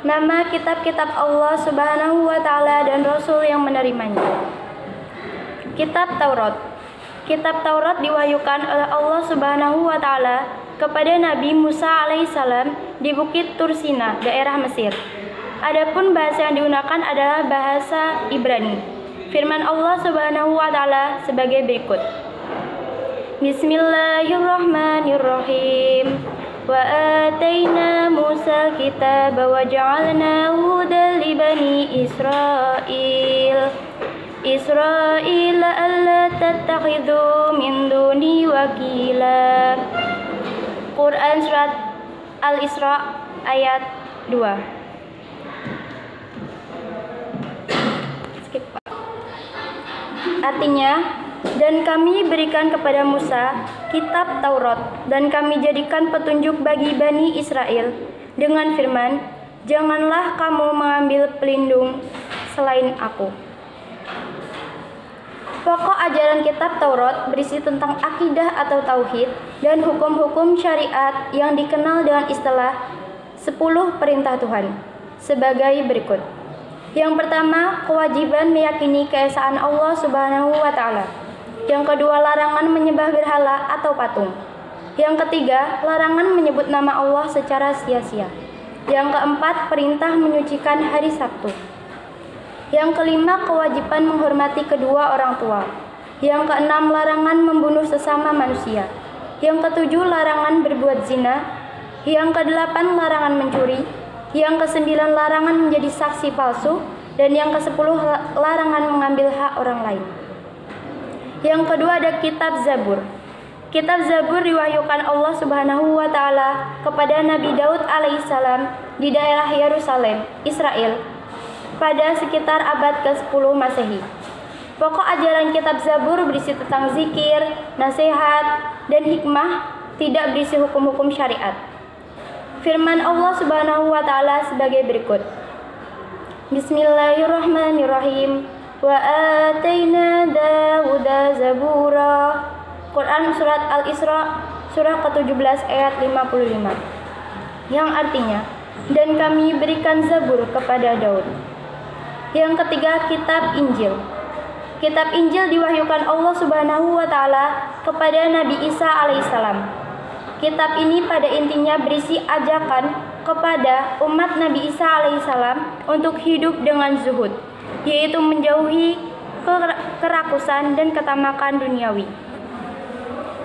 Nama kitab-kitab Allah Subhanahu wa Ta'ala dan Rasul yang menerimanya. Kitab Taurat. Kitab Taurat diwahyukan oleh Allah Subhanahu wa Ta'ala kepada Nabi Musa alaihissalam di Bukit Tursina, daerah Mesir. Adapun bahasa yang digunakan adalah bahasa Ibrani. Firman Allah Subhanahu wa Ta'ala sebagai berikut. Bismillahirrahmanirrahim. Wa atayna Musa al-kitaba wa ja'alnahu hudan li bani Israil alla tattakhidhu min duni wakila. Quran surat Al-Isra ayat 2. Artinya, dan kami berikan kepada Musa kitab Taurat dan kami jadikan petunjuk bagi Bani Israel dengan firman, janganlah kamu mengambil pelindung selain aku. Pokok ajaran kitab Taurat berisi tentang akidah atau tauhid dan hukum-hukum syariat yang dikenal dengan istilah 10 perintah Tuhan sebagai berikut. Yang pertama, kewajiban meyakini keesaan Allah Subhanahu wa Ta'ala. Yang kedua, larangan menyembah berhala atau patung. Yang ketiga, larangan menyebut nama Allah secara sia-sia. Yang keempat, perintah menyucikan hari Sabtu. Yang kelima, kewajiban menghormati kedua orang tua. Yang keenam, larangan membunuh sesama manusia. Yang ketujuh, larangan berbuat zina. Yang kedelapan, larangan mencuri. Yang kesembilan, larangan menjadi saksi palsu. Dan yang kesepuluh, larangan mengambil hak orang lain. Yang kedua ada kitab Zabur. Kitab Zabur diwahyukan Allah Subhanahu wa Ta'ala kepada Nabi Daud alaihissalam di daerah Yerusalem, Israel, pada sekitar abad ke-10 Masehi. Pokok ajaran kitab Zabur berisi tentang zikir, nasihat, dan hikmah, tidak berisi hukum-hukum syariat. Firman Allah Subhanahu wa Ta'ala sebagai berikut. Bismillahirrahmanirrahim. Wa atayna Dawuda Zabura. Quran surat Al-Isra surah ke-17 ayat 55. Yang artinya, dan kami berikan Zabur kepada Daud. Yang ketiga, kitab Injil. Kitab Injil diwahyukan Allah Subhanahu wa Ta'ala kepada Nabi Isa alaihissalam. Kitab ini pada intinya berisi ajakan kepada umat Nabi Isa alaihissalam untuk hidup dengan zuhud, yaitu menjauhi kerakusan dan ketamakan duniawi.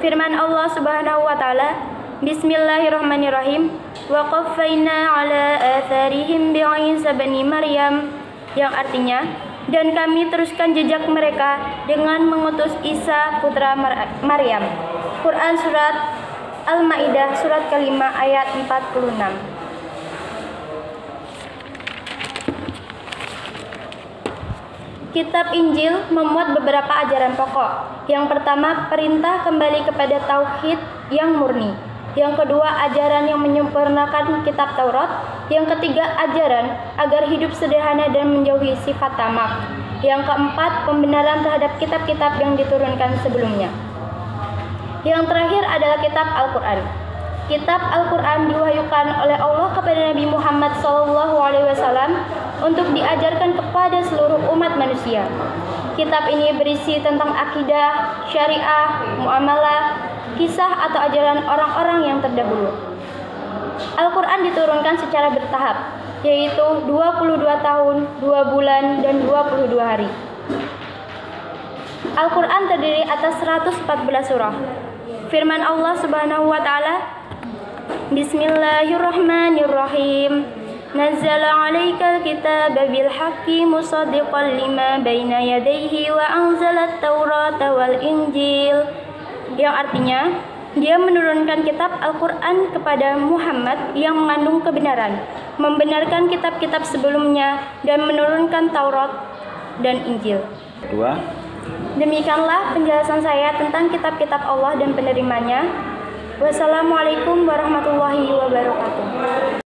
Firman Allah Subhanahu wa Ta'ala, Bismillahirrahmanirrahim. Wa qaffayna ala atharihim bi'isa bani Maryam, yang artinya, dan kami teruskan jejak mereka dengan mengutus Isa putra Maryam. Quran surat Al-Maidah surat ke-5 ayat 46. Kitab Injil memuat beberapa ajaran pokok. Yang pertama, perintah kembali kepada tauhid yang murni. Yang kedua, ajaran yang menyempurnakan kitab Taurat. Yang ketiga, ajaran agar hidup sederhana dan menjauhi sifat tamak. Yang keempat, pembenaran terhadap kitab-kitab yang diturunkan sebelumnya. Yang terakhir adalah kitab Al-Quran. Kitab Al-Quran diwahyukan oleh Allah kepada Nabi Muhammad SAW untuk diajarkan kepada seluruh umat manusia. Kitab ini berisi tentang akidah, syariah, muamalah, kisah atau ajaran orang-orang yang terdahulu. Al-Quran diturunkan secara bertahap, yaitu 22 tahun, 2 bulan, dan 22 hari. Al-Quran terdiri atas 114 surah. Firman Allah Subhanahu wa Ta'ala, Bismillahirrahmanirrahim. Nazzala 'alaikal kitaba bil haqqi musaddiqan lima baina yadayhi wa anzalat taurata wal injil. Yang artinya, Dia menurunkan kitab Al-Quran kepada Muhammad yang mengandung kebenaran, membenarkan kitab-kitab sebelumnya, dan menurunkan Taurat dan Injil. Demikianlah penjelasan saya tentang kitab-kitab Allah dan penerimanya. Wassalamualaikum warahmatullahi wabarakatuh.